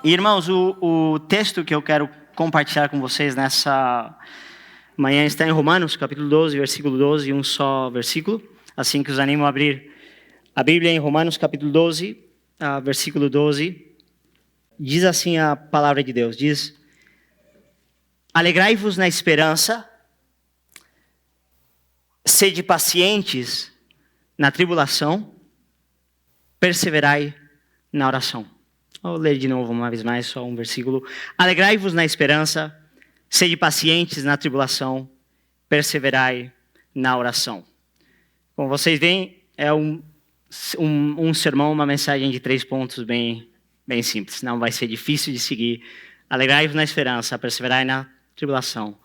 Irmãos, o texto que eu quero compartilhar com vocês nessa manhã está em Romanos, capítulo 12, versículo 12, um só versículo. Assim que os animo a abrir a Bíblia em Romanos, capítulo 12, versículo 12. Diz assim a palavra de Deus, diz: alegrai-vos na esperança, sede pacientes na tribulação, perseverai na oração. Vou ler de novo uma vez mais, só um versículo. Alegrai-vos na esperança, sede pacientes na tribulação, perseverai na oração. Como vocês veem, é um sermão, uma mensagem de 3 pontos bem simples. Não vai ser difícil de seguir. Alegrai-vos na esperança, perseverai na tribulação.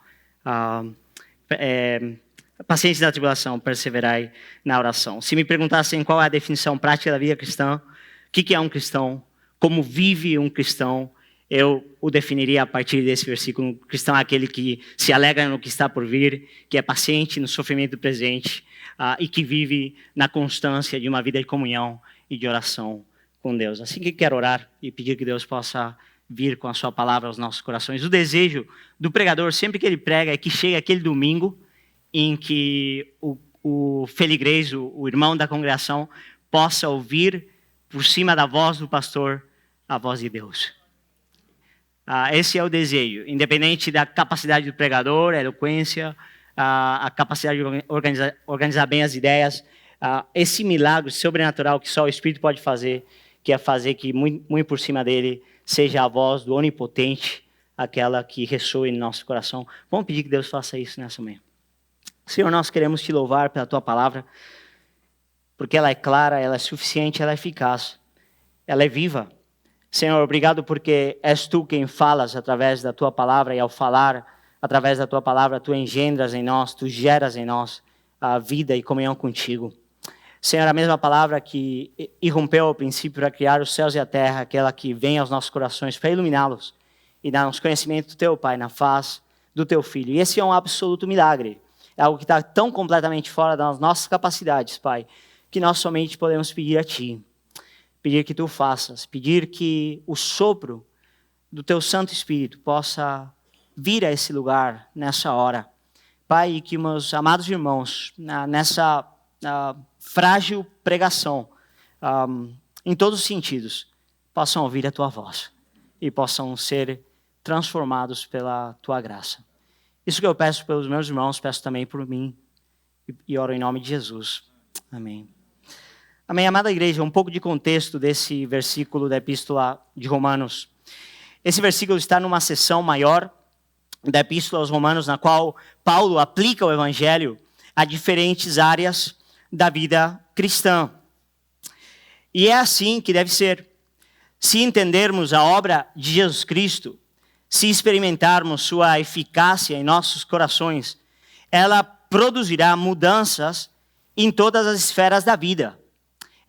Pacientes na tribulação, perseverai na oração. Se me perguntassem qual é a definição prática da vida cristã, o que é um cristão, como vive um cristão, eu o definiria a partir desse versículo. Um cristão é aquele que se alegra no que está por vir, que é paciente no sofrimento presente e que vive na constância de uma vida de comunhão e de oração com Deus. Assim que quero orar e pedir que Deus possa vir com a sua palavra aos nossos corações. O desejo do pregador, sempre que ele prega, é que chegue aquele domingo em que o feligrês, o irmão da congregação, possa ouvir por cima da voz do pastor a voz de Deus. Esse é o desejo, independente da capacidade do pregador, a eloquência, a capacidade de organizar bem as ideias, esse milagre sobrenatural que só o Espírito pode fazer, que é fazer que muito por cima dele seja a voz do Onipotente, aquela que ressoe no nosso coração. Vamos pedir que Deus faça isso nessa manhã. Senhor, nós queremos te louvar pela tua palavra, porque ela é clara, ela é suficiente, ela é eficaz, ela é viva. Senhor, obrigado porque és tu quem falas através da tua palavra, e ao falar através da tua palavra, tu engendras em nós, tu geras em nós a vida e comunhão contigo. Senhor, a mesma palavra que irrompeu ao princípio para criar os céus e a terra, aquela que vem aos nossos corações para iluminá-los e dar-nos conhecimento do teu Pai na face do teu Filho. E esse é um absoluto milagre, é algo que está tão completamente fora das nossas capacidades, Pai, que nós somente podemos pedir a ti. Pedir que tu faças, pedir que o sopro do teu Santo Espírito possa vir a esse lugar nessa hora. Pai, e que meus amados irmãos, nessa frágil pregação, em todos os sentidos, possam ouvir a tua voz e possam ser transformados pela tua graça. Isso que eu peço pelos meus irmãos, peço também por mim e oro em nome de Jesus. Amém. Amém, amada igreja, um pouco de contexto desse versículo da Epístola de Romanos. Esse versículo está numa seção maior da Epístola aos Romanos, na qual Paulo aplica o Evangelho a diferentes áreas da vida cristã. E é assim que deve ser. Se entendermos a obra de Jesus Cristo, se experimentarmos sua eficácia em nossos corações, ela produzirá mudanças em todas as esferas da vida.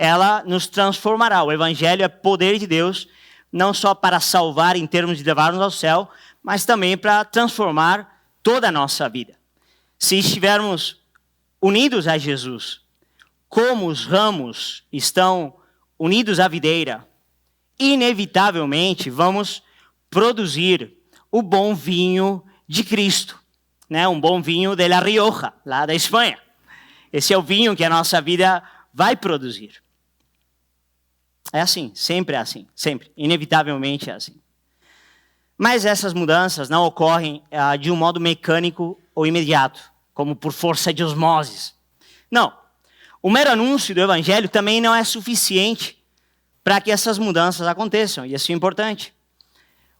Ela nos transformará. O Evangelho é poder de Deus, não só para salvar em termos de levar-nos ao céu, mas também para transformar toda a nossa vida. Se estivermos unidos a Jesus, como os ramos estão unidos à videira, inevitavelmente vamos produzir o bom vinho de Cristo, né? Um bom vinho de La Rioja, lá da Espanha. Esse é o vinho que a nossa vida vai produzir. É assim, sempre é assim, sempre, inevitavelmente é assim. Mas essas mudanças não ocorrem de um modo mecânico ou imediato, como por força de osmose. Não, o mero anúncio do Evangelho também não é suficiente para que essas mudanças aconteçam, e isso é importante.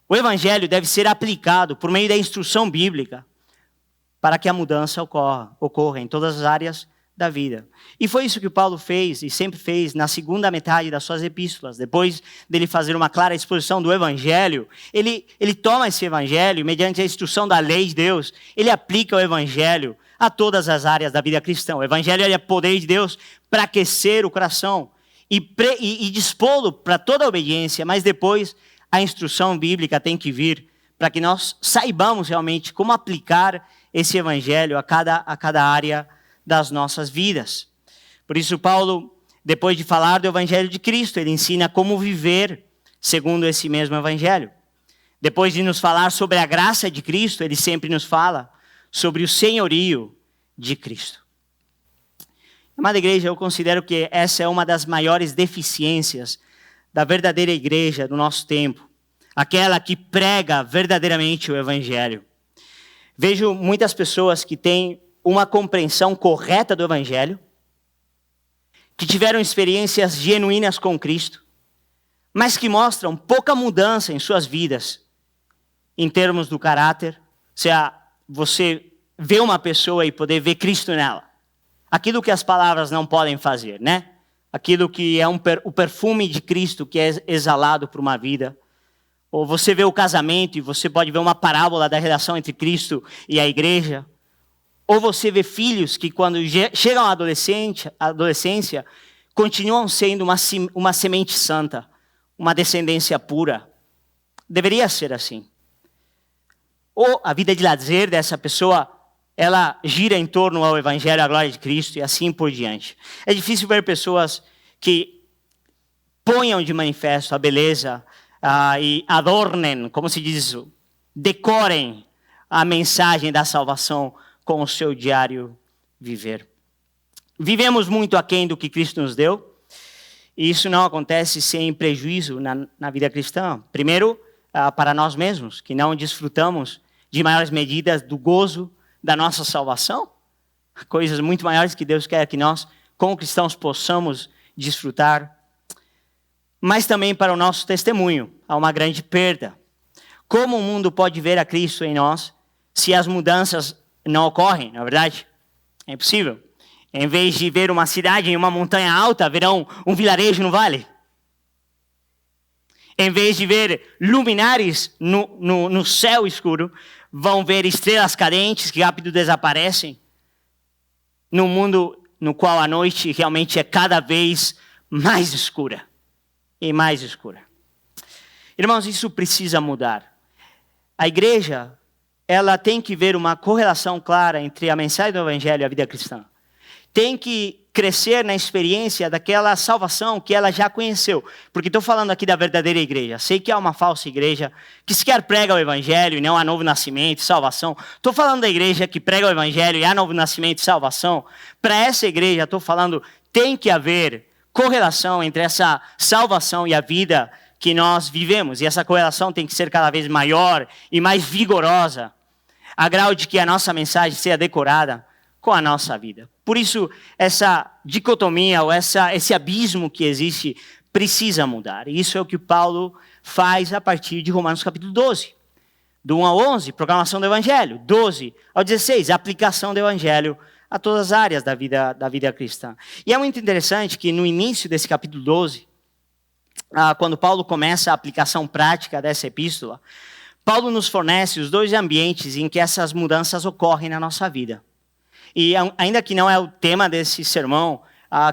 O Evangelho deve ser aplicado por meio da instrução bíblica para que a mudança ocorra em todas as áreas da vida. E foi isso que Paulo fez e sempre fez na segunda metade das suas epístolas. Depois dele fazer uma clara exposição do Evangelho, ele toma esse Evangelho, mediante a instrução da lei de Deus, ele aplica o Evangelho a todas as áreas da vida cristã. O Evangelho é poder de Deus para aquecer o coração e dispô-lo para toda a obediência, mas depois a instrução bíblica tem que vir para que nós saibamos realmente como aplicar esse Evangelho a cada área das nossas vidas. Por isso Paulo, depois de falar do Evangelho de Cristo, ele ensina como viver segundo esse mesmo evangelho. Depois de nos falar sobre a graça de Cristo, ele sempre nos fala sobre o senhorio de Cristo. Amada igreja, eu considero que essa é uma das maiores deficiências da verdadeira igreja do nosso tempo. Aquela que prega verdadeiramente o evangelho. Vejo muitas pessoas que têm uma compreensão correta do evangelho, que tiveram experiências genuínas com Cristo, mas que mostram pouca mudança em suas vidas, em termos do caráter. Seja, você vê uma pessoa e poder ver Cristo nela. Aquilo que as palavras não podem fazer, né? Aquilo que é o perfume de Cristo que é exalado por uma vida. Ou você vê o casamento e você pode ver uma parábola da relação entre Cristo e a igreja. Ou você vê filhos que quando chegam à adolescência continuam sendo uma semente santa, uma descendência pura. Deveria ser assim. Ou a vida de lazer dessa pessoa, ela gira em torno ao evangelho, à glória de Cristo e assim por diante. É difícil ver pessoas que ponham de manifesto a beleza e adornem, como se diz isso, decorem a mensagem da salvação com o seu diário viver. Vivemos muito aquém do que Cristo nos deu, e isso não acontece sem prejuízo na vida cristã. Primeiro, para nós mesmos, que não desfrutamos de maiores medidas do gozo da nossa salvação, coisas muito maiores que Deus quer que nós, como cristãos, possamos desfrutar, mas também para o nosso testemunho, há uma grande perda. Como o mundo pode ver a Cristo em nós se as mudanças não ocorrem, na verdade? É impossível. Em vez de ver uma cidade em uma montanha alta, verão um vilarejo no vale. Em vez de ver luminares no céu escuro, vão ver estrelas cadentes que rápido desaparecem. Num mundo no qual a noite realmente é cada vez mais escura. E mais escura. Irmãos, isso precisa mudar. A igreja, ela tem que ver uma correlação clara entre a mensagem do evangelho e a vida cristã. Tem que crescer na experiência daquela salvação que ela já conheceu. Porque estou falando aqui da verdadeira igreja. Sei que há uma falsa igreja que sequer prega o evangelho e não há novo nascimento e salvação. Estou falando da igreja que prega o evangelho e há novo nascimento e salvação. Para essa igreja, estou falando, tem que haver correlação entre essa salvação e a vida que nós vivemos. E essa correlação tem que ser cada vez maior e mais vigorosa, a grau de que a nossa mensagem seja decorada com a nossa vida. Por isso, essa dicotomia, ou esse abismo que existe, precisa mudar. E isso é o que Paulo faz a partir de Romanos capítulo 12. Do 1 ao 11, proclamação do Evangelho. 12 ao 16, aplicação do Evangelho a todas as áreas da vida cristã. E é muito interessante que no início desse capítulo 12, quando Paulo começa a aplicação prática dessa epístola, Paulo nos fornece os dois ambientes em que essas mudanças ocorrem na nossa vida. E ainda que não é o tema desse sermão,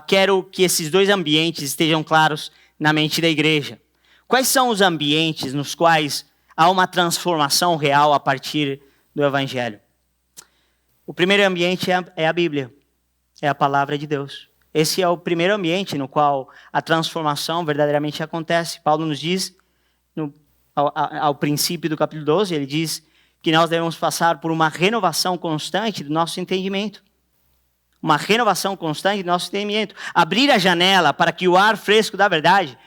quero que esses dois ambientes estejam claros na mente da igreja. Quais são os ambientes nos quais há uma transformação real a partir do Evangelho? O primeiro ambiente é a Bíblia, é a palavra de Deus. Esse é o primeiro ambiente no qual a transformação verdadeiramente acontece. Paulo nos diz, ao princípio do capítulo 12, ele diz que nós devemos passar por uma renovação constante do nosso entendimento. Uma renovação constante do nosso entendimento. Abrir a janela para que o ar fresco da verdade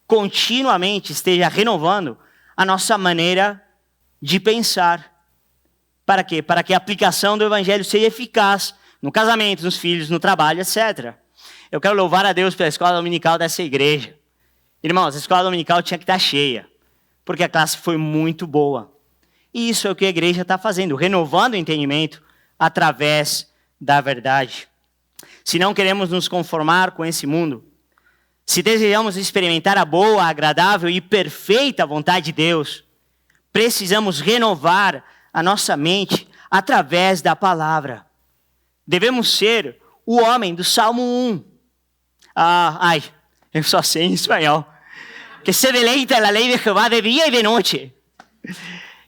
continuamente esteja renovando a nossa maneira de pensar. Para quê? Para que a aplicação do Evangelho seja eficaz no casamento, nos filhos, no trabalho, etc. Eu quero louvar a Deus pela escola dominical dessa igreja. Irmãos, a escola dominical tinha que estar cheia, porque a classe foi muito boa. E isso é o que a igreja está fazendo, renovando o entendimento através da verdade. Se não queremos nos conformar com esse mundo, se desejamos experimentar a boa, agradável e perfeita vontade de Deus, precisamos renovar a nossa mente através da palavra. Devemos ser o homem do Salmo 1. Eu só sei em espanhol. Que se deleita en la ley de Jehová de día y de noche.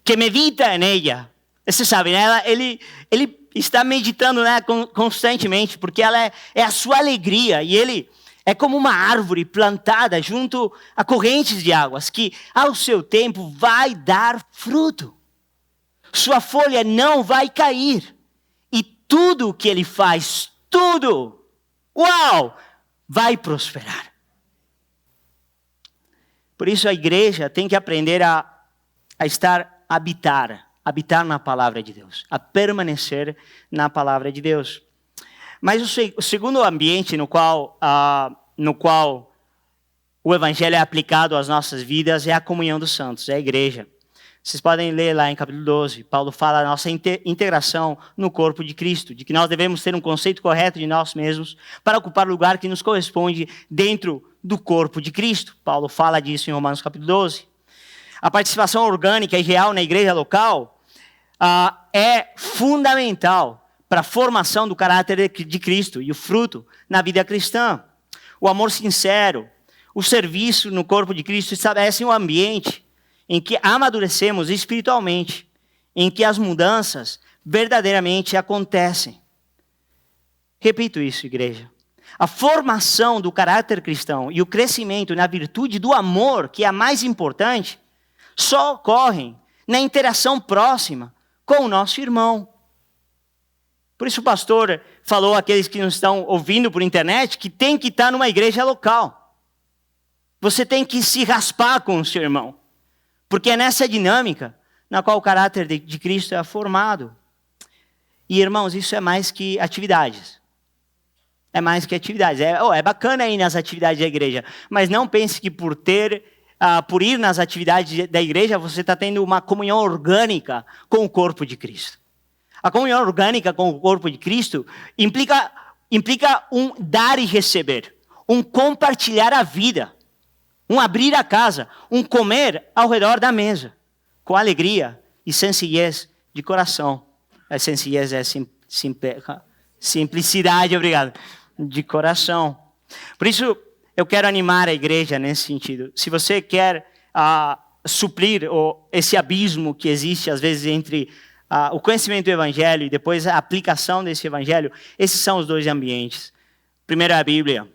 Que medita en ella. Você sabe, né? Ele está meditando nela constantemente, porque ela é a sua alegria. E ele É como uma árvore plantada junto a correntes de águas, que ao seu tempo vai dar fruto. Sua folha não vai cair. E tudo o que ele faz, tudo, vai prosperar. Por isso a igreja tem que aprender a habitar na palavra de Deus, a permanecer na palavra de Deus. Mas o segundo ambiente no qual o evangelho é aplicado às nossas vidas é a comunhão dos santos, é a igreja. Vocês podem ler lá em capítulo 12, Paulo fala da nossa integração no corpo de Cristo, de que nós devemos ter um conceito correto de nós mesmos para ocupar o lugar que nos corresponde dentro do corpo de Cristo. Paulo fala disso em Romanos capítulo 12. A participação orgânica e real na igreja local é fundamental para a formação do caráter de Cristo e o fruto na vida cristã. O amor sincero, o serviço no corpo de Cristo estabelecem um ambiente em que amadurecemos espiritualmente, em que as mudanças verdadeiramente acontecem. Repito isso, igreja. A formação do caráter cristão e o crescimento na virtude do amor, que é a mais importante, só ocorrem na interação próxima com o nosso irmão. Por isso o pastor falou àqueles que nos estão ouvindo por internet que tem que estar numa igreja local. Você tem que se raspar com o seu irmão. Porque é nessa dinâmica na qual o caráter de Cristo é formado. E irmãos, isso é mais que atividades. É mais que atividades. É bacana ir nas atividades da igreja. Mas não pense que por ir nas atividades da igreja, você está tendo uma comunhão orgânica com o corpo de Cristo. A comunhão orgânica com o corpo de Cristo implica um dar e receber, um compartilhar a vida, um abrir a casa, um comer ao redor da mesa, com alegria e sencillez de coração. A sencillez é simplicidade, obrigado, de coração. Por isso, eu quero animar a igreja nesse sentido. Se você quer suprir esse abismo que existe, às vezes, entre o conhecimento do evangelho e depois a aplicação desse evangelho, esses são os dois ambientes. Primeiro é a Bíblia,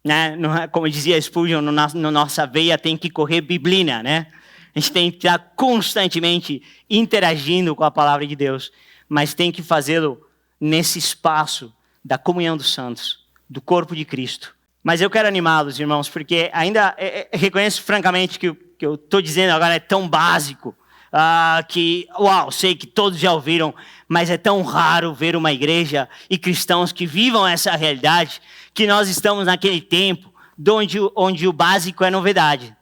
né? Como dizia Spurgeon, na nossa veia tem que correr biblina, né? A gente tem que estar constantemente interagindo com a palavra de Deus, mas tem que fazê-lo nesse espaço da comunhão dos santos, do corpo de Cristo. Mas eu quero animá-los, irmãos, porque ainda reconheço francamente que o que eu estou dizendo agora é tão básico, sei que todos já ouviram, mas é tão raro ver uma igreja e cristãos que vivam essa realidade, que nós estamos naquele tempo onde o básico é novidade,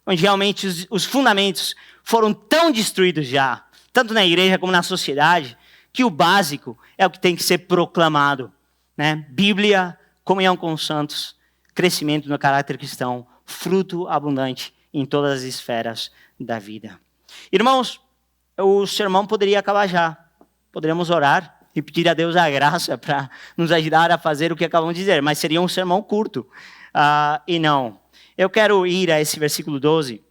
onde realmente os fundamentos foram tão destruídos já, tanto na igreja como na sociedade, que o básico é o que tem que ser proclamado, né? Bíblia, comunhão com os santos, crescimento no caráter cristão, fruto abundante em todas as esferas da vida. Irmãos, o sermão poderia acabar já. Poderíamos orar e pedir a Deus a graça para nos ajudar a fazer o que acabamos de dizer, mas seria um sermão curto. E não. Eu quero ir a esse versículo 12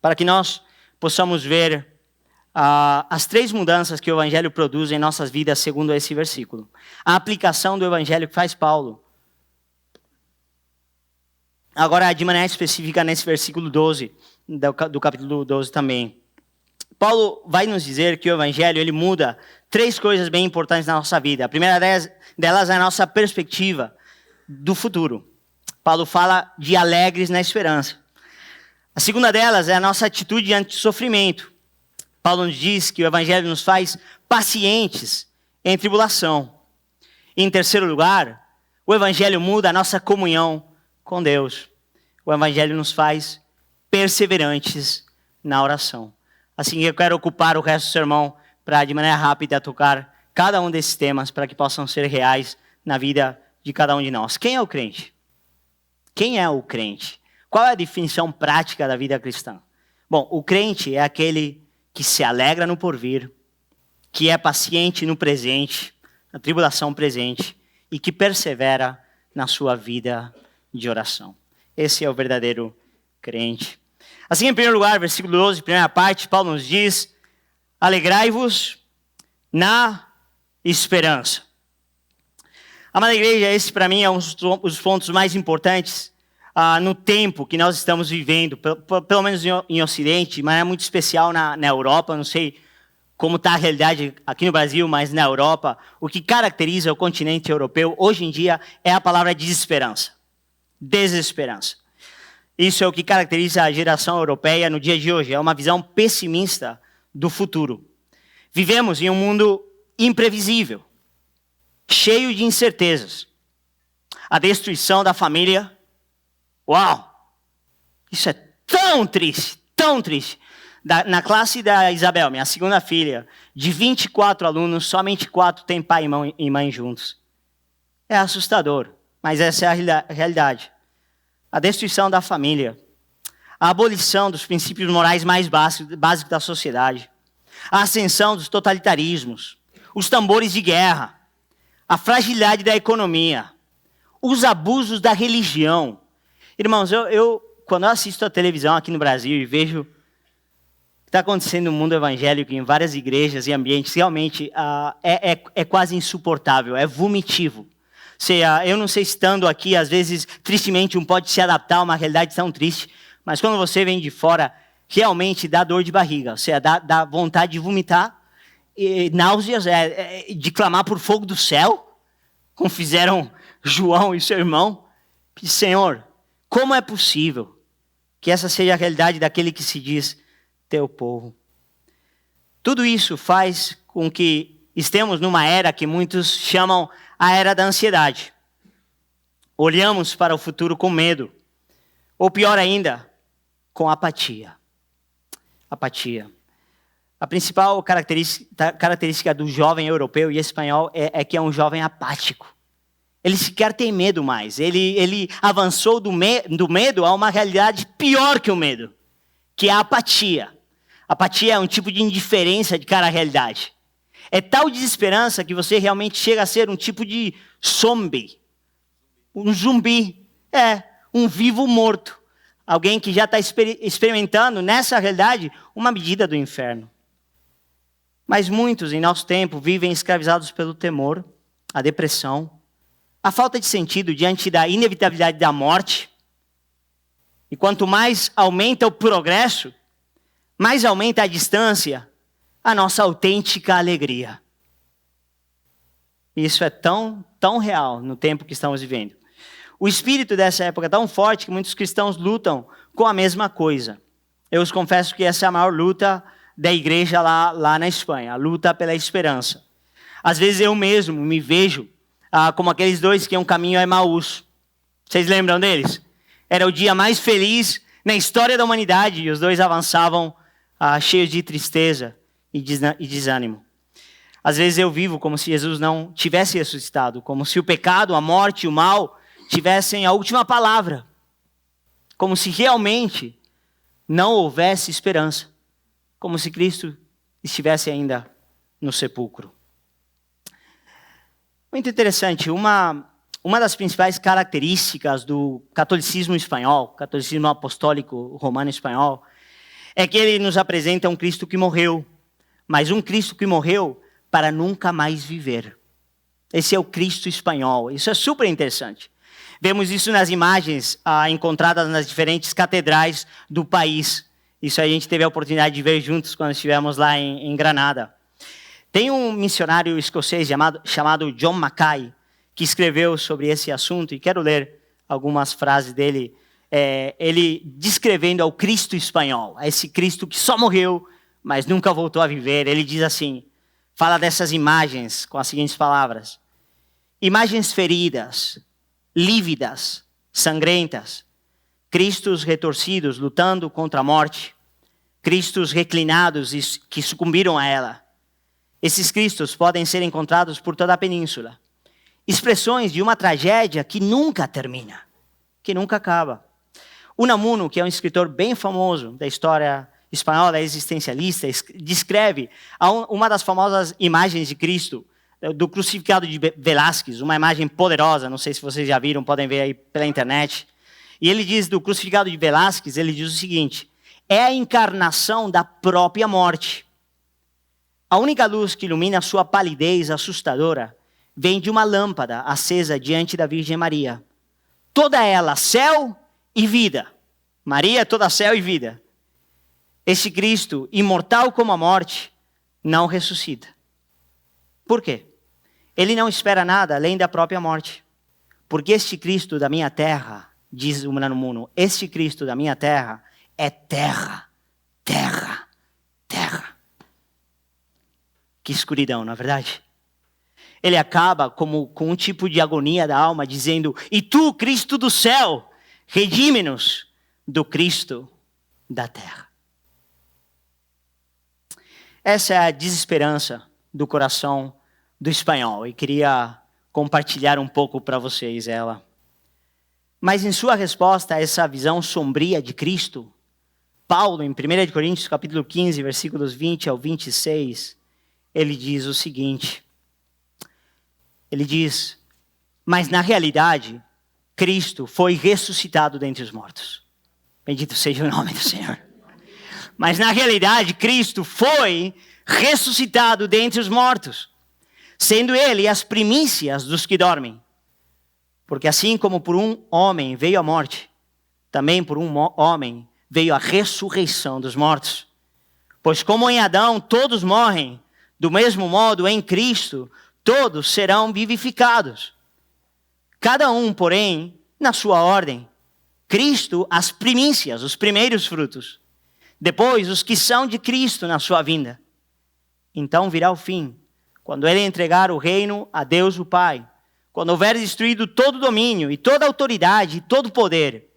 para que nós possamos ver as três mudanças que o Evangelho produz em nossas vidas segundo esse versículo. A aplicação do Evangelho que faz Paulo. Agora, de maneira específica, nesse versículo 12, do capítulo 12 também. Paulo vai nos dizer que o Evangelho ele muda três coisas bem importantes na nossa vida. A primeira delas é a nossa perspectiva do futuro. Paulo fala de alegres na esperança. A segunda delas é a nossa atitude diante do sofrimento. Paulo nos diz que o Evangelho nos faz pacientes em tribulação. E, em terceiro lugar, o Evangelho muda a nossa comunhão com Deus. O Evangelho nos faz perseverantes na oração. Assim que eu quero ocupar o resto do sermão para, de maneira rápida, tocar cada um desses temas para que possam ser reais na vida de cada um de nós. Quem é o crente? Quem é o crente? Qual é a definição prática da vida cristã? Bom, o crente é aquele que se alegra no porvir, que é paciente no presente, na tribulação presente, e que persevera na sua vida de oração. Esse é o verdadeiro crente. Assim, em primeiro lugar, versículo 12, primeira parte, Paulo nos diz: alegrai-vos na esperança. Amada igreja, esse para mim é um dos pontos mais importantes no tempo que nós estamos vivendo, pelo menos em Ocidente, mas é muito especial na Europa. Não sei como está a realidade aqui no Brasil, mas na Europa, o que caracteriza o continente europeu hoje em dia é a palavra desesperança. Desesperança. Isso é o que caracteriza a geração europeia no dia de hoje, é uma visão pessimista do futuro. Vivemos em um mundo imprevisível, cheio de incertezas. A destruição da família. Uau! Isso é tão triste, tão triste. Na classe da Isabel, minha segunda filha, de 24 alunos, somente 4 têm pai e mãe juntos. É assustador, mas essa é a realidade. A destruição da família, a abolição dos princípios morais mais básicos da sociedade, a ascensão dos totalitarismos, os tambores de guerra, a fragilidade da economia, os abusos da religião. Irmãos, quando eu assisto a televisão aqui no Brasil e vejo o que está acontecendo no mundo evangélico, em várias igrejas e ambientes, realmente é quase insuportável, é vomitivo. Eu não sei, estando aqui, às vezes, tristemente, um pode se adaptar a uma realidade tão triste, mas quando você vem de fora, realmente dá dor de barriga, ou seja, dá vontade de vomitar, náuseas, de clamar por fogo do céu, como fizeram João e seu irmão. Senhor, como é possível que essa seja a realidade daquele que se diz teu povo? Tudo isso faz com que estemos numa era que muitos chamam a era da ansiedade. Olhamos para o futuro com medo, ou pior ainda, com apatia. Apatia. A principal característica do jovem europeu e espanhol é que é um jovem apático. Ele sequer tem medo mais. Ele avançou do medo a uma realidade pior que o medo, que é a apatia. Apatia é um tipo de indiferença de cara à realidade. É tal desesperança que você realmente chega a ser um tipo de zombie. Um zumbi. Um vivo morto. Alguém que já está experimentando, nessa realidade, uma medida do inferno. Mas muitos, em nosso tempo, vivem escravizados pelo temor, a depressão, a falta de sentido diante da inevitabilidade da morte. E quanto mais aumenta o progresso, mais aumenta a distância, a nossa autêntica alegria. Isso é tão real no tempo que estamos vivendo. O espírito dessa época é tão forte que muitos cristãos lutam com a mesma coisa. Eu os confesso que essa é a maior luta da igreja lá na Espanha, a luta pela esperança. Às vezes eu mesmo me vejo como aqueles dois que iam caminho a Emaús. Vocês lembram deles? Era o dia mais feliz na história da humanidade e os dois avançavam cheios de tristeza e desânimo. Às vezes eu vivo como se Jesus não tivesse ressuscitado, como se o pecado, a morte e o mal tivessem a última palavra, como se realmente não houvesse esperança, como se Cristo estivesse ainda no sepulcro. Muito interessante, uma das principais características do catolicismo espanhol, catolicismo apostólico romano espanhol, é que ele nos apresenta um Cristo que morreu, mas um Cristo que morreu para nunca mais viver. Esse é o Cristo espanhol. Isso é super interessante. Vemos isso nas imagens encontradas nas diferentes catedrais do país. Isso a gente teve a oportunidade de ver juntos quando estivemos lá em Granada. Tem um missionário escocês chamado John Mackay, que escreveu sobre esse assunto, e quero ler algumas frases dele, ele descrevendo ao Cristo espanhol, esse Cristo que só morreu, mas nunca voltou a viver. Ele diz assim, fala dessas imagens com as seguintes palavras: imagens feridas, lívidas, sangrentas, Cristos retorcidos lutando contra a morte, Cristos reclinados que sucumbiram a ela. Esses Cristos podem ser encontrados por toda a península. Expressões de uma tragédia que nunca termina, que nunca acaba. Unamuno, que é um escritor bem famoso da história espanhola, existencialista, descreve uma das famosas imagens de Cristo, do crucificado de Velázquez, uma imagem poderosa, não sei se vocês já viram, podem ver aí pela internet. E ele diz, do crucificado de Velázquez, ele diz o seguinte: é a encarnação da própria morte. A única luz que ilumina a sua palidez assustadora vem de uma lâmpada acesa diante da Virgem Maria. Toda ela céu e vida. Maria, toda céu e vida. Esse Cristo, imortal como a morte, não ressuscita. Por quê? Ele não espera nada além da própria morte. Porque este Cristo da minha terra, diz o Unamuno, este Cristo da minha terra é terra, terra, terra. Que escuridão, não é verdade? Ele acaba com um tipo de agonia da alma, dizendo: e tu, Cristo do céu, redime-nos do Cristo da terra. Essa é a desesperança do coração do espanhol, e queria compartilhar um pouco para vocês ela. Mas em sua resposta a essa visão sombria de Cristo, Paulo, em 1 Coríntios capítulo 15, versículos 20 ao 26, ele diz o seguinte, ele diz: mas na realidade, Cristo foi ressuscitado dentre os mortos. Bendito seja o nome do Senhor. Mas na realidade, Cristo foi ressuscitado dentre os mortos, sendo ele as primícias dos que dormem. Porque assim como por um homem veio a morte, também por um homem veio a ressurreição dos mortos. Pois como em Adão todos morrem, do mesmo modo em Cristo todos serão vivificados. Cada um, porém, na sua ordem. Cristo, as primícias, os primeiros frutos. Depois, os que são de Cristo na sua vinda. Então virá o fim, quando ele entregar o reino a Deus o Pai. Quando houver destruído todo domínio e toda autoridade e todo poder.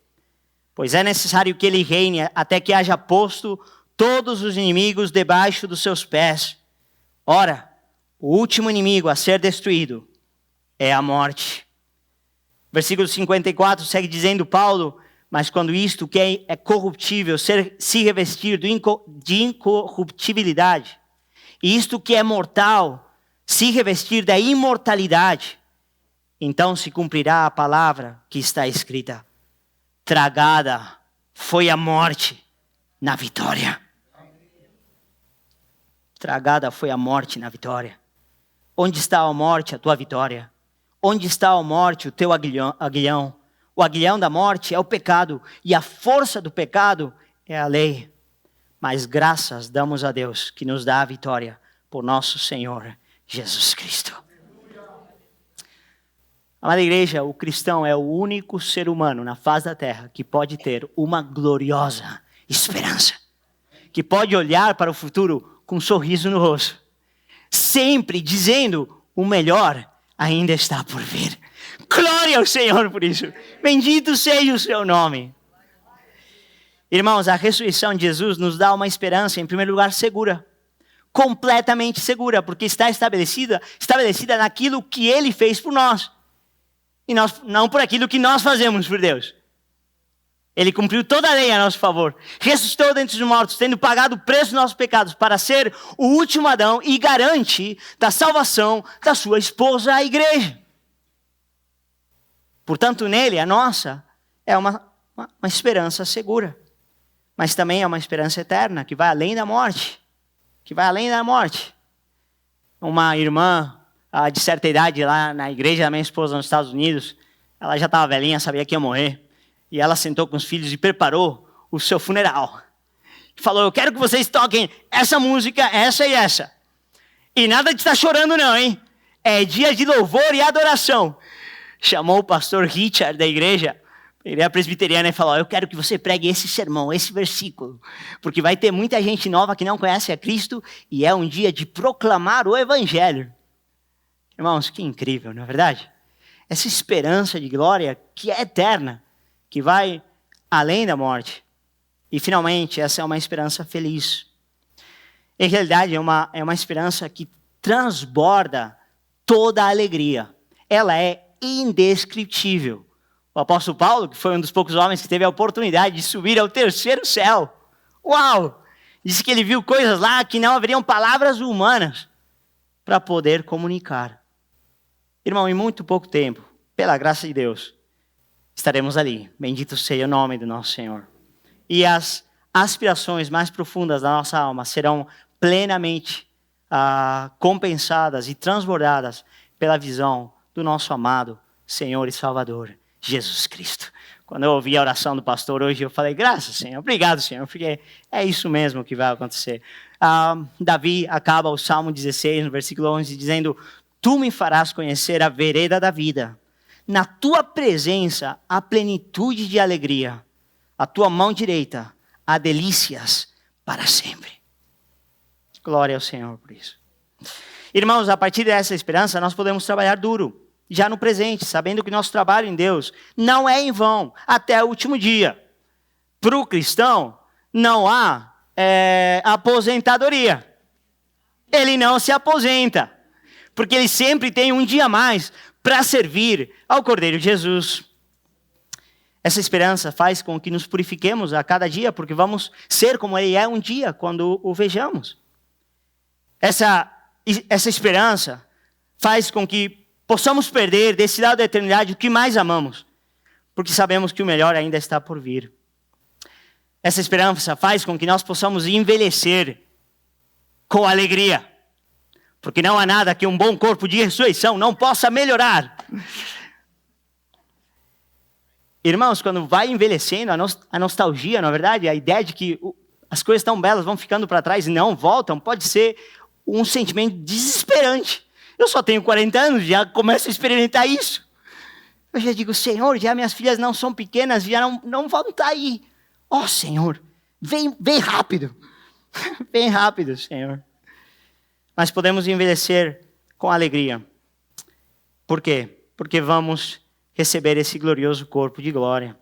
Pois é necessário que ele reine até que haja posto todos os inimigos debaixo dos seus pés. Ora, o último inimigo a ser destruído é a morte. Versículo 54 segue dizendo Paulo: mas quando isto que é corruptível se revestir de incorruptibilidade, e isto que é mortal se revestir da imortalidade, então se cumprirá a palavra que está escrita: tragada foi a morte na vitória. Tragada foi a morte na vitória. Onde está a morte, a tua vitória? Onde está a morte, o teu aguilhão? O aguilhão da morte é o pecado, e a força do pecado é a lei. Mas graças damos a Deus que nos dá a vitória por nosso Senhor Jesus Cristo. Amada igreja, o cristão é o único ser humano na face da terra que pode ter uma gloriosa esperança. Que pode olhar para o futuro com um sorriso no rosto. Sempre dizendo: o melhor ainda está por vir. Glória ao Senhor por isso. Bendito seja o seu nome. Irmãos, a ressurreição de Jesus nos dá uma esperança, em primeiro lugar, segura. Completamente segura, porque está estabelecida naquilo que ele fez por nós. E não por aquilo que nós fazemos por Deus. Ele cumpriu toda a lei a nosso favor. Ressuscitou dentre os mortos, tendo pagado o preço dos nossos pecados para ser o último Adão e garante da salvação da sua esposa, a igreja. Portanto, nele, a nossa é uma esperança segura. Mas também é uma esperança eterna, que vai além da morte. Que vai além da morte. Uma irmã de certa idade lá na igreja da minha esposa nos Estados Unidos, ela já estava velhinha, sabia que ia morrer. E ela sentou com os filhos e preparou o seu funeral. Falou: eu quero que vocês toquem essa música, essa e essa. E nada de estar chorando não, hein? É dia de louvor e adoração. Chamou o pastor Richard da igreja presbiteriana e falou: eu quero que você pregue esse sermão, esse versículo. Porque vai ter muita gente nova que não conhece a Cristo e é um dia de proclamar o evangelho. Irmãos, que incrível, não é verdade? Essa esperança de glória que é eterna, que vai além da morte. E finalmente, essa é uma esperança feliz. Em realidade, é uma esperança que transborda toda a alegria. Ela é indescritível. O apóstolo Paulo, que foi um dos poucos homens que teve a oportunidade de subir ao terceiro céu. Uau! Disse que ele viu coisas lá que não haveriam palavras humanas para poder comunicar. Irmão, em muito pouco tempo, pela graça de Deus, estaremos ali. Bendito seja o nome do nosso Senhor. E as aspirações mais profundas da nossa alma serão plenamente compensadas e transbordadas pela visão do nosso amado Senhor e Salvador, Jesus Cristo. Quando eu ouvi a oração do pastor hoje, eu falei, graças, Senhor, obrigado, Senhor, porque é isso mesmo que vai acontecer. Davi acaba o Salmo 16, no versículo 11, dizendo, tu me farás conhecer a vereda da vida. Na tua presença há plenitude de alegria. A tua mão direita há delícias para sempre. Glória ao Senhor por isso. Irmãos, a partir dessa esperança, nós podemos trabalhar duro, já no presente, sabendo que nosso trabalho em Deus não é em vão, até o último dia. Para o cristão, não há aposentadoria. Ele não se aposenta, porque ele sempre tem um dia a mais para servir ao Cordeiro Jesus. Essa esperança faz com que nos purifiquemos a cada dia, porque vamos ser como Ele é um dia, quando o vejamos. Essa esperança faz com que possamos perder desse lado da eternidade o que mais amamos, porque sabemos que o melhor ainda está por vir. Essa esperança faz com que nós possamos envelhecer com alegria, porque não há nada que um bom corpo de ressurreição não possa melhorar. Irmãos, quando vai envelhecendo, a nostalgia, na verdade, a ideia de que as coisas tão belas vão ficando para trás e não voltam, pode ser um sentimento desesperante. Eu só tenho 40 anos, já começo a experimentar isso. Eu já digo, Senhor, já minhas filhas não são pequenas, já não vão estar aí. Ó, Senhor, vem rápido. Vem rápido, Senhor. Mas podemos envelhecer com alegria. Por quê? Porque vamos receber esse glorioso corpo de glória.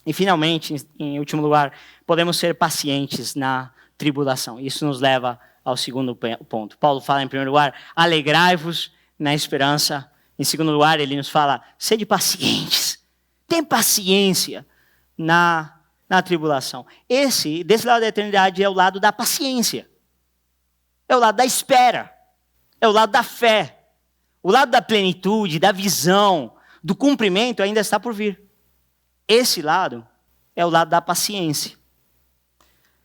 E finalmente, em último lugar, podemos ser pacientes na tribulação. Isso nos leva ao segundo ponto. Paulo fala em primeiro lugar, alegrai-vos na esperança. Em segundo lugar, ele nos fala, sede pacientes. Tem paciência na tribulação. Desse lado da eternidade, é o lado da paciência. É o lado da espera. É o lado da fé. O lado da plenitude, da visão, do cumprimento ainda está por vir. Esse lado é o lado da paciência.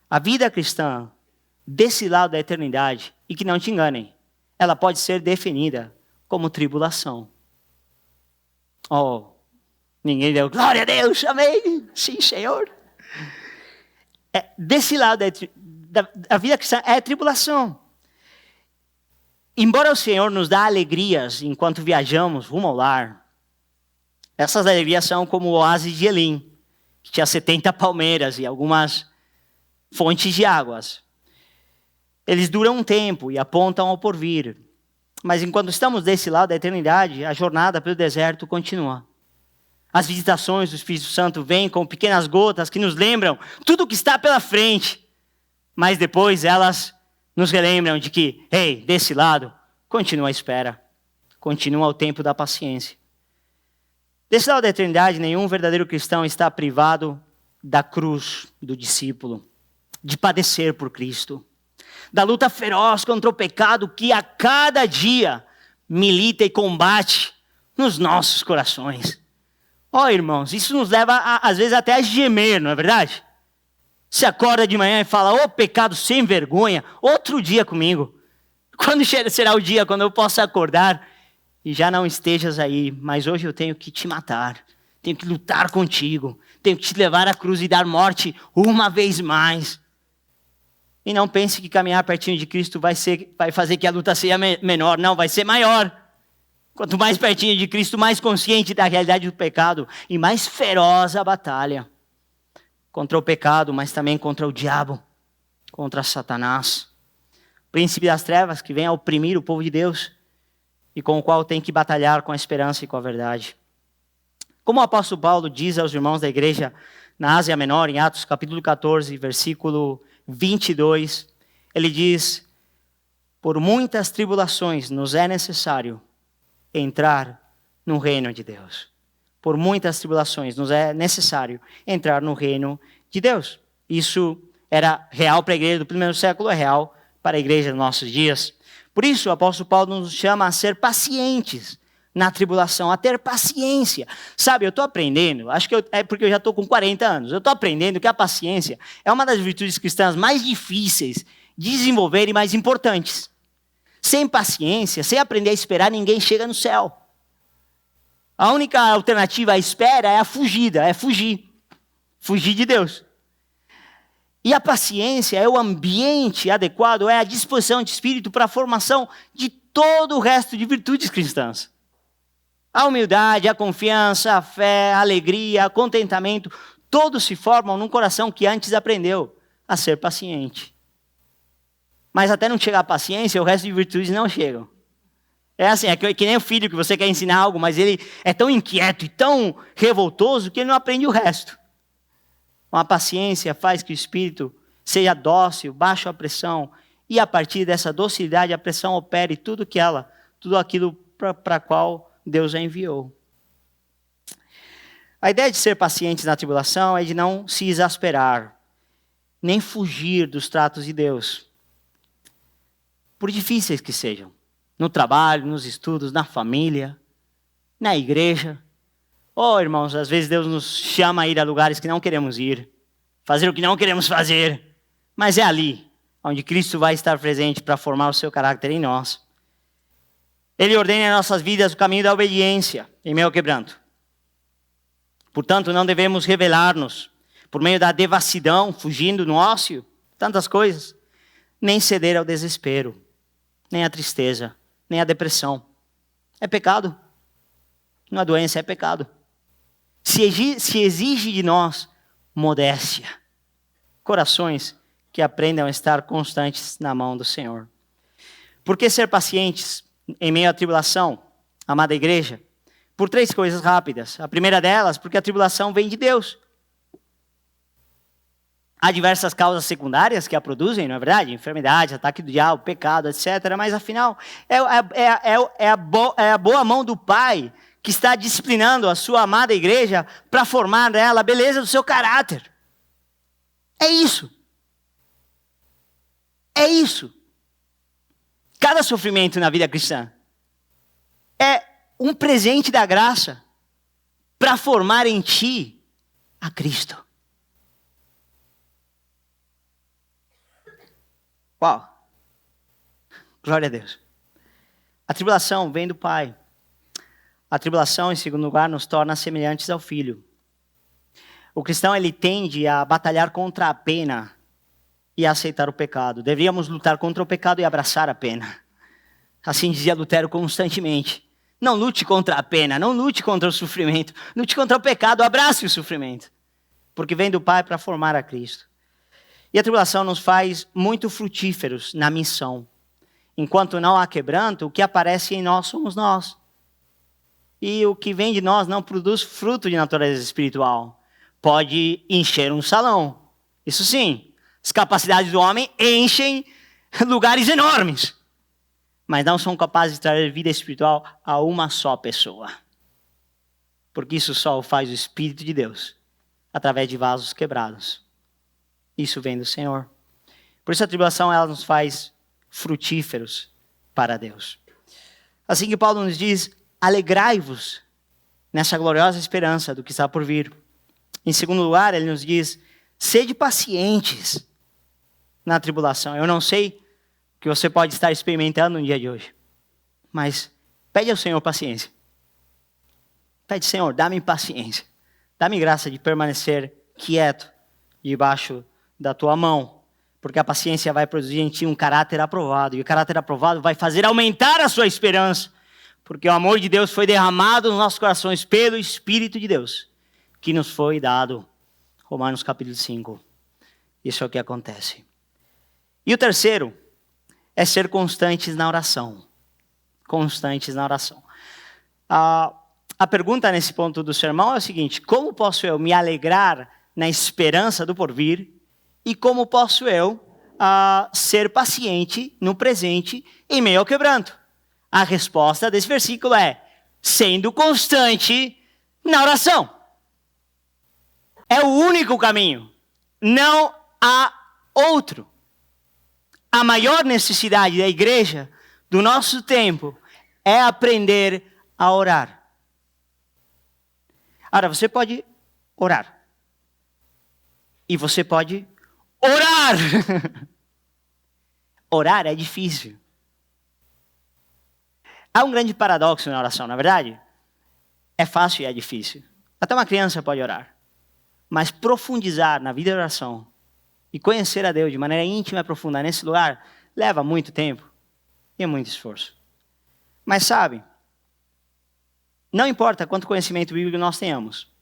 A vida cristã, desse lado da eternidade, e que não te enganem, ela pode ser definida como tribulação. Oh, ninguém deu glória a Deus, amém, sim, Senhor. Desse lado da vida cristã é tribulação. Embora o Senhor nos dê alegrias enquanto viajamos rumo ao lar, essas alegrias são como o oásis de Elim, que tinha 70 palmeiras e algumas fontes de águas. Eles duram um tempo e apontam ao porvir. Mas enquanto estamos desse lado da eternidade, a jornada pelo deserto continua. As visitações do Espírito Santo vêm com pequenas gotas que nos lembram tudo o que está pela frente. Mas depois elas nos relembram de que, desse lado, continua a espera. Continua o tempo da paciência. Desse lado da eternidade, nenhum verdadeiro cristão está privado da cruz do discípulo, de padecer por Cristo, da luta feroz contra o pecado que a cada dia milita e combate nos nossos corações. Irmãos, isso nos leva, às vezes, até a gemer, não é verdade? Você acorda de manhã e fala, pecado sem vergonha, outro dia comigo. Quando será o dia quando eu possa acordar e já não estejas aí, mas hoje eu tenho que te matar, tenho que lutar contigo, tenho que te levar à cruz e dar morte uma vez mais. E não pense que caminhar pertinho de Cristo vai fazer que a luta seja menor, não, vai ser maior. Quanto mais pertinho de Cristo, mais consciente da realidade do pecado e mais feroz a batalha contra o pecado, mas também contra o diabo, contra Satanás, príncipe das trevas que vem a oprimir o povo de Deus e com o qual tem que batalhar com a esperança e com a verdade. Como o apóstolo Paulo diz aos irmãos da igreja na Ásia Menor, em Atos capítulo 14, versículo 22, ele diz, por muitas tribulações nos é necessário entrar no reino de Deus. Por muitas tribulações nos é necessário entrar no reino de Deus. Isso era real para a igreja do primeiro século, é real para a igreja dos nossos dias. Por isso o apóstolo Paulo nos chama a ser pacientes na tribulação, a ter paciência. Sabe, eu estou aprendendo, acho que é porque eu já estou com 40 anos, eu estou aprendendo que a paciência é uma das virtudes cristãs mais difíceis de desenvolver e mais importantes. Sem paciência, sem aprender a esperar, ninguém chega no céu. A única alternativa à espera é a fugida, é fugir. Fugir de Deus. E a paciência é o ambiente adequado, é a disposição de espírito para a formação de todo o resto de virtudes cristãs. A humildade, a confiança, a fé, a alegria, o contentamento, todos se formam num coração que antes aprendeu a ser paciente. Mas até não chegar a paciência, o resto de virtudes não chegam. É assim, é que nem o filho que você quer ensinar algo, mas ele é tão inquieto e tão revoltoso que ele não aprende o resto. A paciência faz que o espírito seja dócil, baixo a pressão, e a partir dessa docilidade a pressão opere tudo aquilo para qual Deus a enviou. A ideia de ser pacientes na tribulação é de não se exasperar, nem fugir dos tratos de Deus, por difíceis que sejam, no trabalho, nos estudos, na família, na igreja. Oh, irmãos, às vezes Deus nos chama a ir a lugares que não queremos ir, fazer o que não queremos fazer, mas é ali onde Cristo vai estar presente para formar o seu caráter em nós. Ele ordena em nossas vidas o caminho da obediência, em meio ao quebranto. Portanto, não devemos revelar-nos por meio da devassidão, fugindo no ócio, tantas coisas, nem ceder ao desespero, nem à tristeza, nem à depressão. É pecado. Não é doença, é pecado. Se exige de nós modéstia, corações que aprendam a estar constantes na mão do Senhor. Por que ser pacientes em meio à tribulação, amada igreja? Por 3 coisas rápidas. A primeira delas, porque a tribulação vem de Deus. Há diversas causas secundárias que a produzem, não é verdade? Enfermidade, ataque do diabo, pecado, etc. Mas afinal, é a boa mão do Pai que está disciplinando a sua amada igreja para formar nela a beleza do seu caráter. É isso. É isso. Cada sofrimento na vida cristã é um presente da graça para formar em ti a Cristo. Uau! Glória a Deus. A tribulação vem do Pai. A tribulação, em segundo lugar, nos torna semelhantes ao Filho. O cristão, ele tende a batalhar contra a pena e a aceitar o pecado. Deveríamos lutar contra o pecado e abraçar a pena. Assim dizia Lutero constantemente. Não lute contra a pena, não lute contra o sofrimento. Lute contra o pecado, abrace o sofrimento. Porque vem do Pai para formar a Cristo. E a tribulação nos faz muito frutíferos na missão. Enquanto não há quebranto, o que aparece em nós somos nós. E o que vem de nós não produz fruto de natureza espiritual. Pode encher um salão. Isso sim, as capacidades do homem enchem lugares enormes. Mas não são capazes de trazer vida espiritual a uma só pessoa. Porque isso só o faz o Espírito de Deus, através de vasos quebrados. Isso vem do Senhor. Por isso a tribulação ela nos faz frutíferos para Deus. Assim que Paulo nos diz, alegrai-vos nessa gloriosa esperança do que está por vir. Em segundo lugar, ele nos diz, sede pacientes na tribulação. Eu não sei o que você pode estar experimentando no dia de hoje, mas pede ao Senhor paciência. Pede, Senhor, dá-me paciência. Dá-me graça de permanecer quieto debaixo da tua mão, porque a paciência vai produzir em ti um caráter aprovado, e o caráter aprovado vai fazer aumentar a sua esperança, porque o amor de Deus foi derramado nos nossos corações pelo Espírito de Deus, que nos foi dado. Romanos capítulo 5. Isso é o que acontece. E o terceiro é ser constantes na oração. Constantes na oração. A pergunta nesse ponto do sermão é o seguinte: como posso eu me alegrar na esperança do porvir? E como posso eu ser paciente no presente em meio ao quebranto? A resposta desse versículo é: sendo constante na oração. É o único caminho. Não há outro. A maior necessidade da igreja do nosso tempo é aprender a orar. Ora, você pode orar. E você pode orar. Orar é difícil. Há um grande paradoxo na oração, na verdade. É fácil e é difícil. Até uma criança pode orar. Mas profundizar na vida de oração e conhecer a Deus de maneira íntima e profunda nesse lugar leva muito tempo e muito esforço. Mas sabe, não importa quanto conhecimento bíblico nós tenhamos,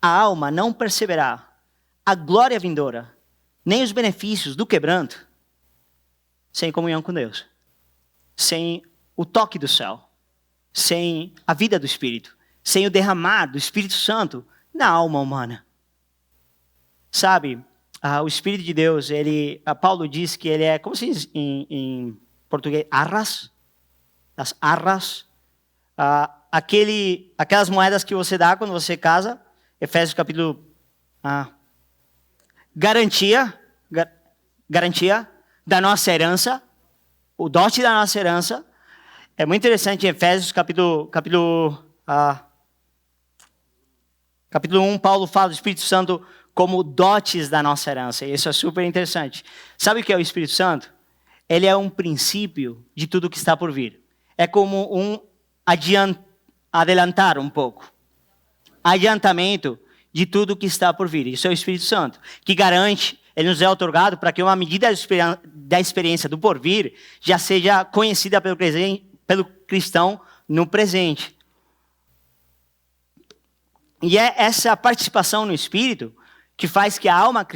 a alma não perceberá a glória vindoura, nem os benefícios do quebranto, sem comunhão com Deus, sem o toque do céu, sem a vida do Espírito, sem o derramar do Espírito Santo na alma humana. Sabe, o Espírito de Deus, Paulo diz que ele é, como se diz em português, arras, as arras, aquelas moedas que você dá quando você casa, Efésios capítulo... garantia da nossa herança, o dote da nossa herança. É muito interessante em Efésios capítulo 1, Paulo fala do Espírito Santo como dotes da nossa herança. E isso é super interessante. Sabe o que é o Espírito Santo? Ele é um princípio de tudo que está por vir. É como um adelantar um pouco. Adiantamento de tudo que está por vir. Isso é o Espírito Santo, que garante, ele nos é otorgado para que uma medida da experiência do porvir já seja conhecida pelo cristão no presente. E é essa participação no Espírito que faz que a alma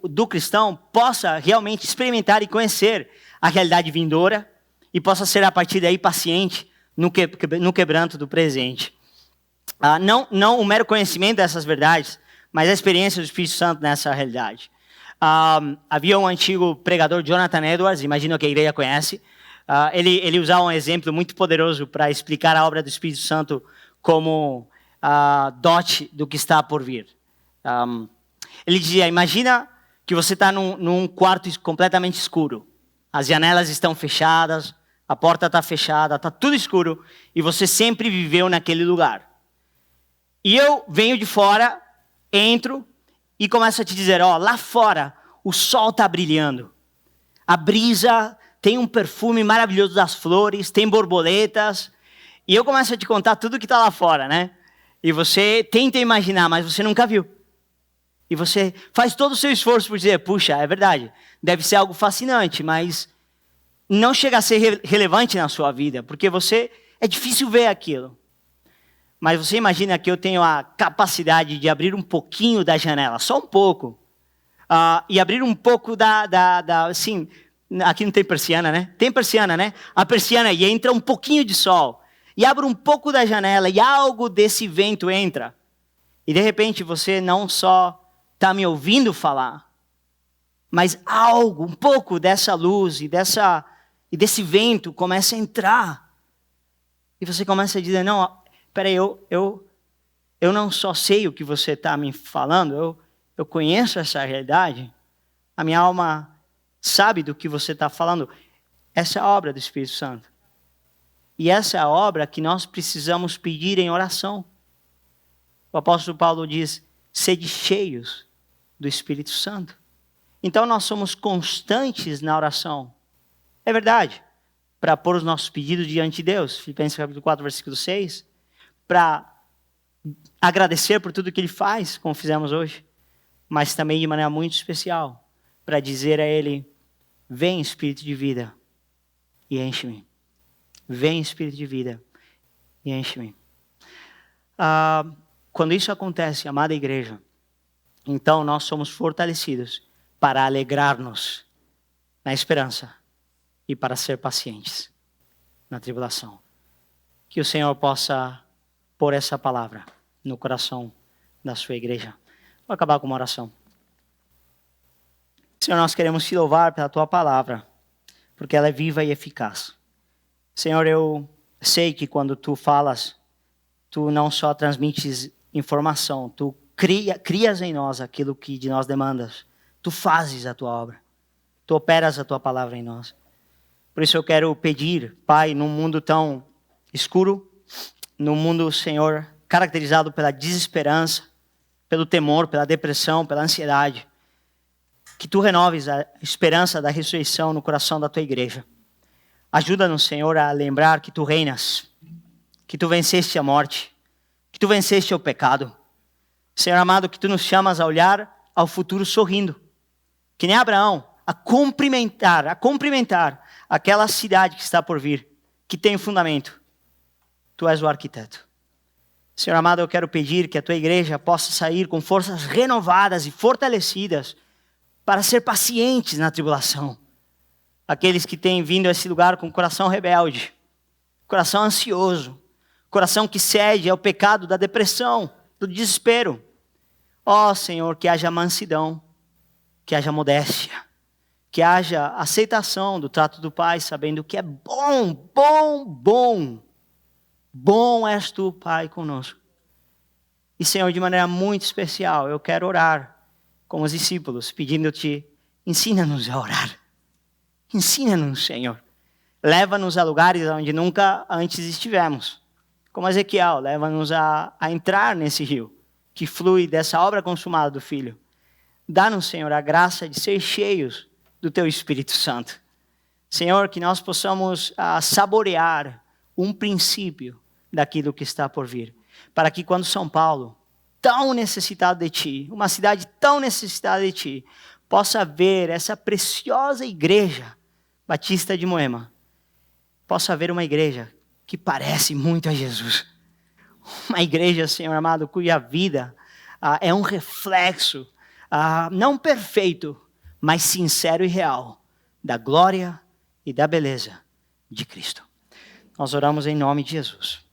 do cristão possa realmente experimentar e conhecer a realidade vindoura e possa ser a partir daí paciente no quebranto do presente. Não o mero conhecimento dessas verdades, mas a experiência do Espírito Santo nessa realidade. Havia um antigo pregador, Jonathan Edwards, imagino que a igreja conhece. Ele usava um exemplo muito poderoso para explicar a obra do Espírito Santo como dote do que está por vir. Ele dizia, imagina que você está num quarto completamente escuro. As janelas estão fechadas, a porta está fechada, está tudo escuro, e você sempre viveu naquele lugar. E eu venho de fora, entro e começo a te dizer, lá fora o sol está brilhando. A brisa tem um perfume maravilhoso das flores, tem borboletas. E eu começo a te contar tudo que está lá fora, né? E você tenta imaginar, mas você nunca viu. E você faz todo o seu esforço por dizer, puxa, é verdade, deve ser algo fascinante, mas não chega a ser relevante na sua vida, porque é difícil ver aquilo. Mas você imagina que eu tenho a capacidade de abrir um pouquinho da janela, só um pouco, e abrir um pouco assim, aqui não tem persiana, né? Tem persiana, né? A persiana, e entra um pouquinho de sol, e abre um pouco da janela, e algo desse vento entra. E de repente você não só está me ouvindo falar, mas algo, um pouco dessa luz e desse vento começa a entrar. E você começa a dizer, não, peraí, eu não só sei o que você está me falando, eu conheço essa realidade, a minha alma sabe do que você está falando. Essa é a obra do Espírito Santo. E essa é a obra que nós precisamos pedir em oração. O apóstolo Paulo diz, sede cheios do Espírito Santo. Então nós somos constantes na oração. É verdade, para pôr os nossos pedidos diante de Deus, Filipenses capítulo 4, versículo 6, para agradecer por tudo que Ele faz, como fizemos hoje, mas também de maneira muito especial, para dizer a Ele, vem Espírito de vida e enche-me. Vem Espírito de vida e enche-me. Quando isso acontece, amada igreja, então nós somos fortalecidos para alegrar-nos na esperança e para ser pacientes na tribulação. Que o Senhor possa pôr essa palavra no coração da sua igreja. Vou acabar com uma oração. Senhor, nós queremos te louvar pela tua palavra, porque ela é viva e eficaz. Senhor, eu sei que quando tu falas, tu não só transmites informação, tu crias em nós aquilo que de nós demandas. Tu fazes a tua obra. Tu operas a tua palavra em nós. Por isso eu quero pedir, Pai, num mundo tão escuro, num mundo, Senhor, caracterizado pela desesperança, pelo temor, pela depressão, pela ansiedade, que tu renoves a esperança da ressurreição no coração da tua igreja. Ajuda-nos, Senhor, a lembrar que Tu reinas, que Tu venceste a morte, que Tu venceste o pecado. Senhor amado, que Tu nos chamas a olhar ao futuro sorrindo. Que nem Abraão, a cumprimentar aquela cidade que está por vir, que tem fundamento. Tu és o arquiteto. Senhor amado, eu quero pedir que a Tua igreja possa sair com forças renovadas e fortalecidas para ser pacientes na tribulação. Aqueles que têm vindo a esse lugar com coração rebelde, coração ansioso, coração que cede ao pecado da depressão, do desespero. Ó Senhor, que haja mansidão, que haja modéstia, que haja aceitação do trato do Pai, sabendo que é bom, bom, bom. Bom és Tu, Pai, conosco. E Senhor, de maneira muito especial, eu quero orar com os discípulos, pedindo-Te, ensina-nos a orar. Ensina-nos, Senhor. Leva-nos a lugares onde nunca antes estivemos. Como Ezequiel, leva-nos a entrar nesse rio que flui dessa obra consumada do Filho. Dá-nos, Senhor, a graça de ser cheios do Teu Espírito Santo. Senhor, que nós possamos saborear um princípio daquilo que está por vir. Para que quando São Paulo, tão necessitado de Ti, uma cidade tão necessitada de Ti, possa ver essa preciosa igreja Batista de Moema, possa ver uma igreja que parece muito a Jesus. Uma igreja, Senhor amado, cuja vida é um reflexo, não perfeito, mas sincero e real, da glória e da beleza de Cristo. Nós oramos em nome de Jesus.